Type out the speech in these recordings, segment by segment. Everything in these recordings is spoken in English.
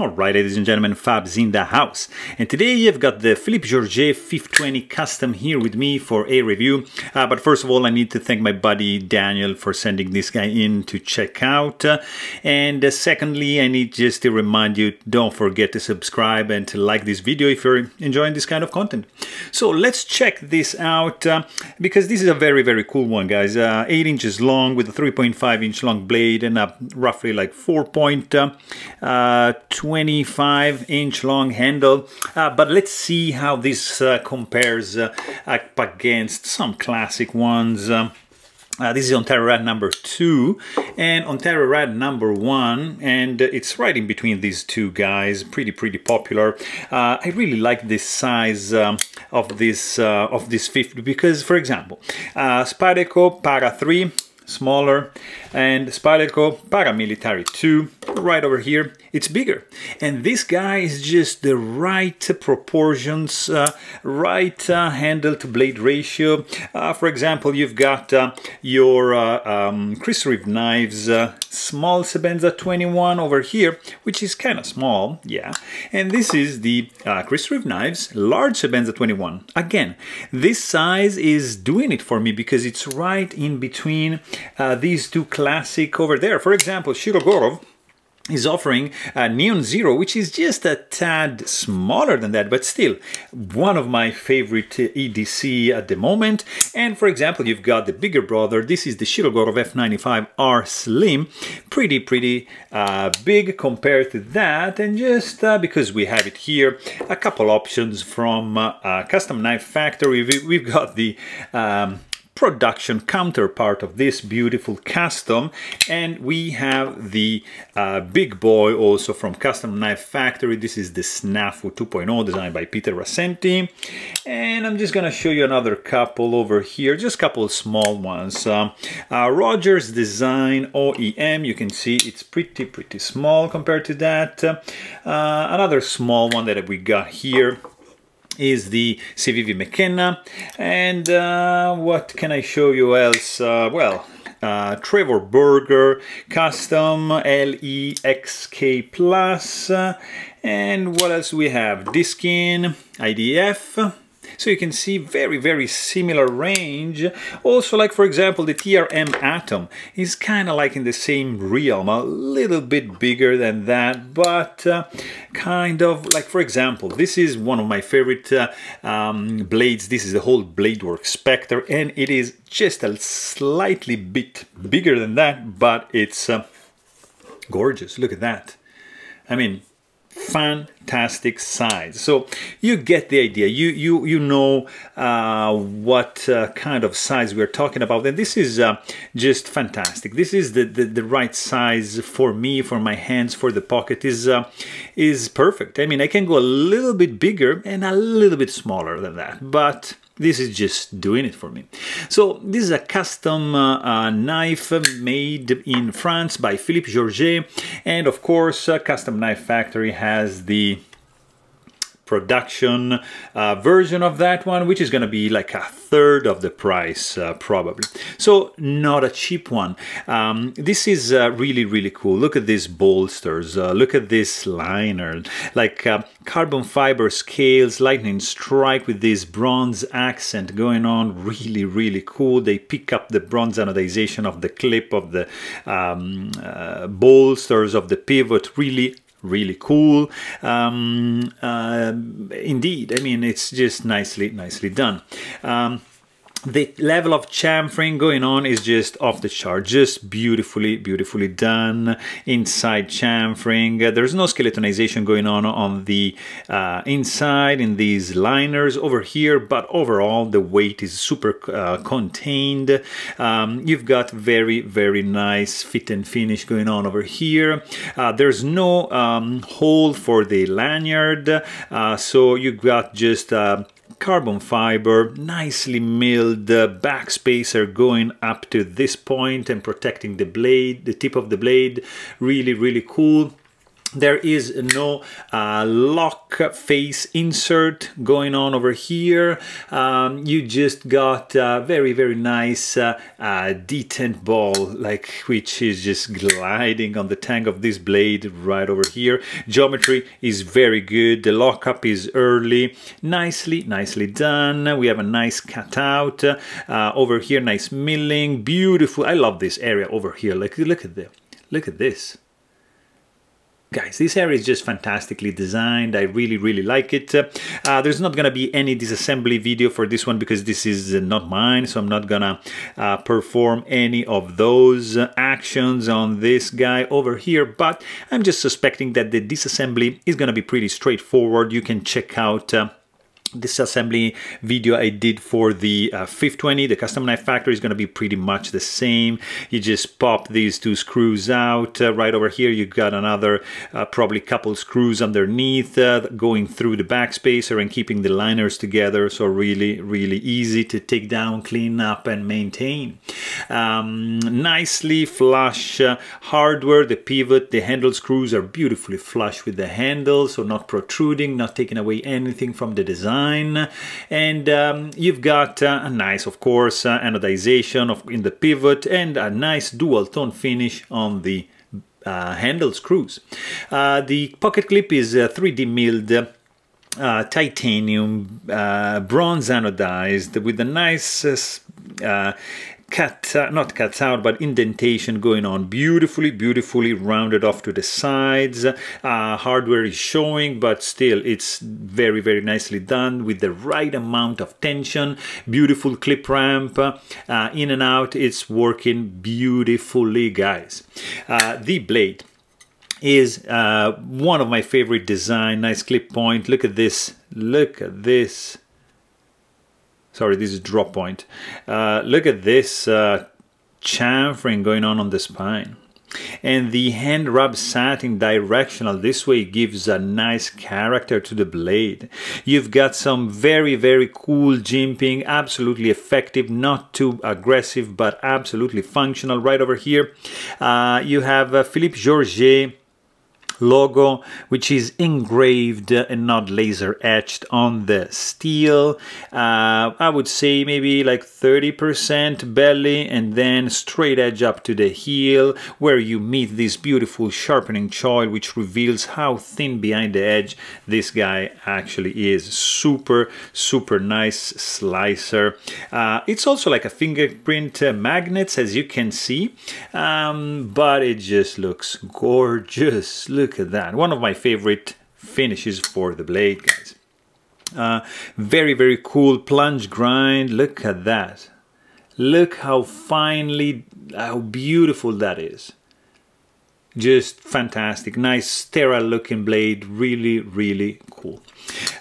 Alright, ladies and gentlemen, Fabs in the house. And today I've got the Philippe Jourget FIF20 Custom here with me for a review. But first of all, I need to thank my buddy Daniel for sending this guy in to check out. And secondly, I need just to remind you, don't forget to subscribe and to like this video if you're enjoying this kind of content. So let's check this out, because this is a very, very cool one, guys. 8 inches long with a 3.5 inch long blade and a roughly like 4.25 inch long handle, but let's see how this compares up against some classic ones. This is Ontario Rad number 2 and Ontario Rad number 1, and it's right in between these two guys. Pretty popular. I really like this size of this 50, because, for example, Spyderco Para 3, smaller, and Spyderco Paramilitary 2 right over here, it's bigger, and this guy is just the right proportions, right handle to blade ratio. For example, you've got your Chris Reeve knives, small Sebenza 21 over here, which is kind of small, yeah, and this is the Chris Reeve knives, large Sebenza 21. Again, this size is doing it for me because it's right in between these two classic over there. For example, Shirogorov is offering a Neon Zero, which is just a tad smaller than that, but still one of my favorite EDC at the moment. And for example, you've got the bigger brother. This is the Shirogorov F95 R Slim, pretty big compared to that. And just because we have it here, a couple options from Custom Knife Factory. We've got the production counterpart of this beautiful custom, and we have the big boy also from Custom Knife Factory. This is the Snafu 2.0 designed by Peter Rassenti, and I'm just gonna show you another couple over here, just a couple of small ones. Rogers Design OEM, you can see it's pretty small compared to that. Another small one that we got here is the CVV McKenna, and what can I show you else? Well, Trevor Berger Custom LEXK Plus, and what else we have? Diskin IDF. So you can see very similar range. Also, like for example, the TRM Atom is kind of like in the same realm, a little bit bigger than that, but kind of like, for example, this is one of my favorite blades. This is the whole Bladeworks Spectre, and it is just a slightly bit bigger than that, but it's gorgeous. Look at that. I mean, fantastic size. So you get the idea. You know what kind of size we're talking about, and this is just fantastic. This is the right size for me, for my hands, for the pocket. Is perfect. I mean, I can go a little bit bigger and a little bit smaller than that, but this is just doing it for me. So this is a custom knife made in France by Philippe Jourget, and of course Custom Knife Factory has the production version of that one, which is going to be like a third of the price probably. So not a cheap one. This is really cool. Look at these bolsters, look at this liner, like carbon fiber scales, lightning strike with this bronze accent going on. Really cool. They pick up the bronze anodization of the clip of the bolsters of the pivot. Really cool. Indeed, I mean, it's just nicely done. The level of chamfering going on is just off the chart, just beautifully done. Inside chamfering, there's no skeletonization going on the inside in these liners over here, but overall the weight is super contained. You've got very nice fit and finish going on over here. There's no hole for the lanyard, so you've got just carbon fiber, nicely milled back spacer going up to this point and protecting the blade, the tip of the blade. Really cool. There is no lock face insert going on over here. You just got a very, very nice detent ball, like, which is just gliding on the tang of this blade right over here. Geometry is very good. The lockup is early. Nicely done. We have a nice cutout over here. Nice milling. Beautiful. I love this area over here. Like, look at this. Guys, this area is just fantastically designed. I really like it. There's not gonna be any disassembly video for this one because this is not mine, so I'm not gonna perform any of those actions on this guy over here, but I'm just suspecting that the disassembly is gonna be pretty straightforward. You can check out this assembly video I did for the FIF20, the custom knife factory, is going to be pretty much the same. You just pop these two screws out. Right over here you got another probably couple screws underneath going through the backspacer and keeping the liners together, so really easy to take down, clean up and maintain. Nicely flush hardware. The pivot, the handle screws are beautifully flush with the handle, so not protruding, not taking away anything from the design. And you've got a nice, of course, anodization in the pivot and a nice dual tone finish on the handle screws. The pocket clip is 3D milled titanium bronze anodized with a nice not cut out, but indentation going on, beautifully rounded off to the sides. Hardware is showing, but still it's very nicely done with the right amount of tension. Beautiful clip ramp, in and out. It's working beautifully, guys. The blade is one of my favorite design. Nice clip point. Look at this. Sorry, this is drop point. Look at this chamfering going on the spine. And the hand rub satin directional this way gives a nice character to the blade. You've got some very cool jimping, absolutely effective, not too aggressive, but absolutely functional. Right over here, you have Philippe Jourget logo, which is engraved and not laser etched on the steel. I would say maybe like 30% belly and then straight edge up to the heel, where you meet this beautiful sharpening choil, which reveals how thin behind the edge this guy actually is. Super nice slicer. It's also like a fingerprint magnets, as you can see, but it just looks gorgeous. Look at that. One of my favorite finishes for the blade, guys. Very cool plunge grind. Look at that. Look how beautiful that is. Just fantastic. Nice sterile looking blade. Really cool.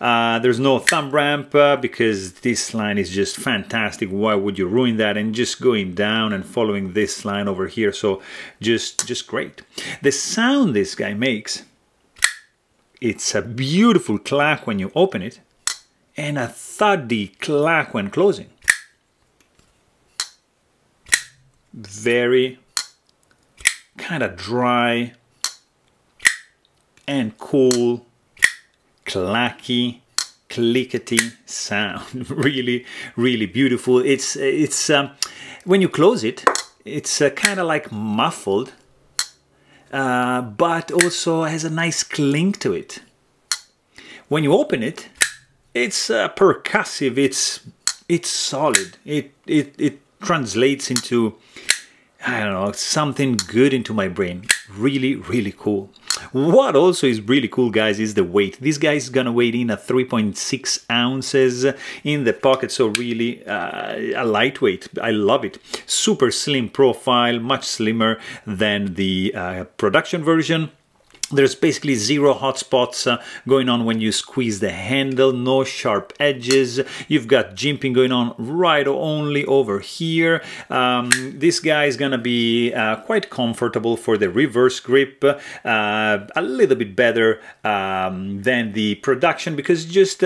There's no thumb ramp because this line is just fantastic. Why would you ruin that? And just going down and following this line over here, so just great. The sound this guy makes, it's a beautiful clack when you open it and a thuddy clack when closing. Very kind of dry and cool, clacky, clickety sound. Really beautiful. It's when you close it, it's kind of like muffled, but also has a nice clink to it. When you open it, it's percussive. It's solid. It translates into, I don't know, something good into my brain. Really cool. What also is really cool, guys, is the weight. This guy is gonna weigh in at 3.6 ounces in the pocket, so really a lightweight. I love it. Super slim profile, much slimmer than the production version. There's basically zero hot spots going on when you squeeze the handle, no sharp edges. You've got jimping going on right only over here. This guy is gonna be quite comfortable for the reverse grip, a little bit better than the production, because just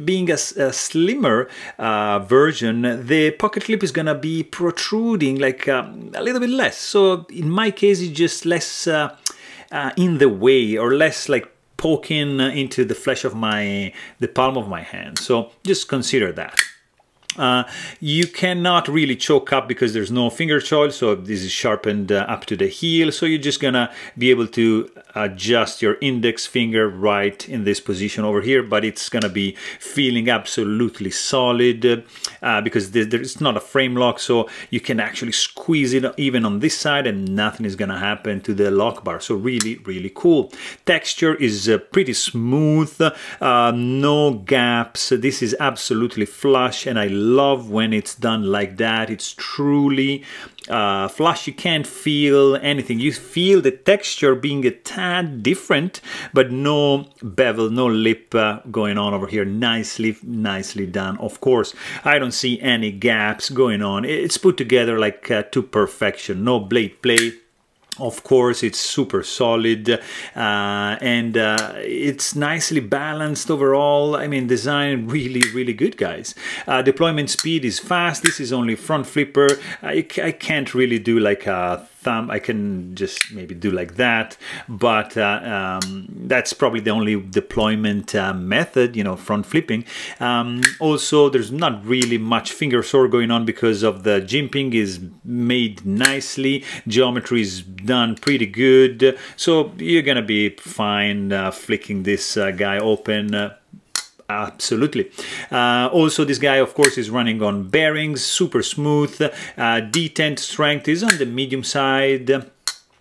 being a slimmer version, the pocket clip is gonna be protruding like a little bit less. So in my case, it's just less in the way, or less like poking into the flesh of the palm of my hand. So just consider that. You cannot really choke up because there's no finger choil, so this is sharpened up to the heel, so you're just gonna be able to adjust your index finger right in this position over here, but it's gonna be feeling absolutely solid because there's not a frame lock, so you can actually squeeze it even on this side and nothing is gonna happen to the lock bar. So really, really cool. Texture is pretty smooth, no gaps. This is absolutely flush, and I love when it's done like that. It's truly flush. You can't feel anything. You feel the texture being a tad different, but no bevel, no lip going on over here. Nicely done. Of course, I don't see any gaps going on. It's put together like to perfection. No blade play. Of course, it's super solid and it's nicely balanced overall. I mean, design really good, guys. Deployment speed is fast. This is only front flipper. I can't really do like a thumb. I can just maybe do like that, but that's probably the only deployment method, you know, front flipping. Also, there's not really much finger sore going on because of the jimping is made nicely. Geometry is done pretty good, so you're gonna be fine flicking this guy open. Absolutely. Also, this guy, of course, is running on bearings, super smooth. Detent strength is on the medium side.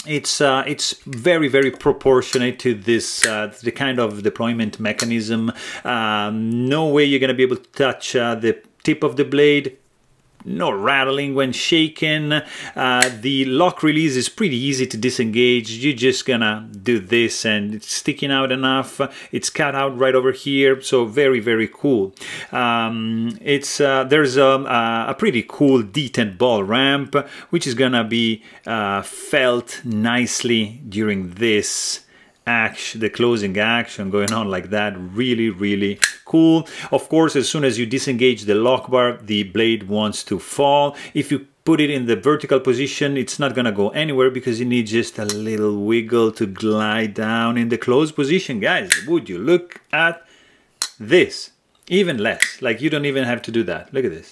It's very proportionate to this the kind of deployment mechanism. No way you're gonna be able to touch the tip of the blade. No rattling when shaken. The lock release is pretty easy to disengage. You're just gonna do this and it's sticking out enough. It's cut out right over here, so very cool. There's a pretty cool detent ball ramp, which is gonna be felt nicely during this action, the closing action going on like that. Really cool. Of course, as soon as you disengage the lock bar, the blade wants to fall. If you put it in the vertical position, it's not gonna go anywhere because you need just a little wiggle to glide down in the closed position. Guys, would you look at this? Even less, like you don't even have to do that. Look at this.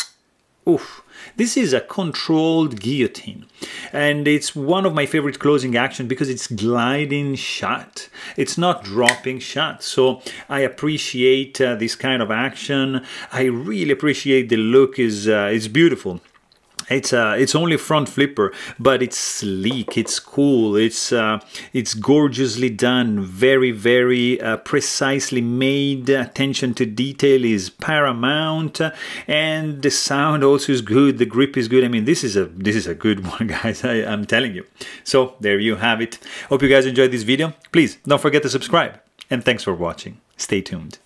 Oof. This is a controlled guillotine, and it's one of my favorite closing actions because it's gliding shut. It's not dropping shut, so I appreciate this kind of action. I really appreciate the look. It's beautiful. It's only front flipper, but it's sleek, it's cool, it's gorgeously done, very precisely made. Attention to detail is paramount, and the sound also is good. The grip is good. I mean, this is a good one, guys. I'm telling you. So there you have it. Hope you guys enjoyed this video. Please don't forget to subscribe, and thanks for watching. Stay tuned.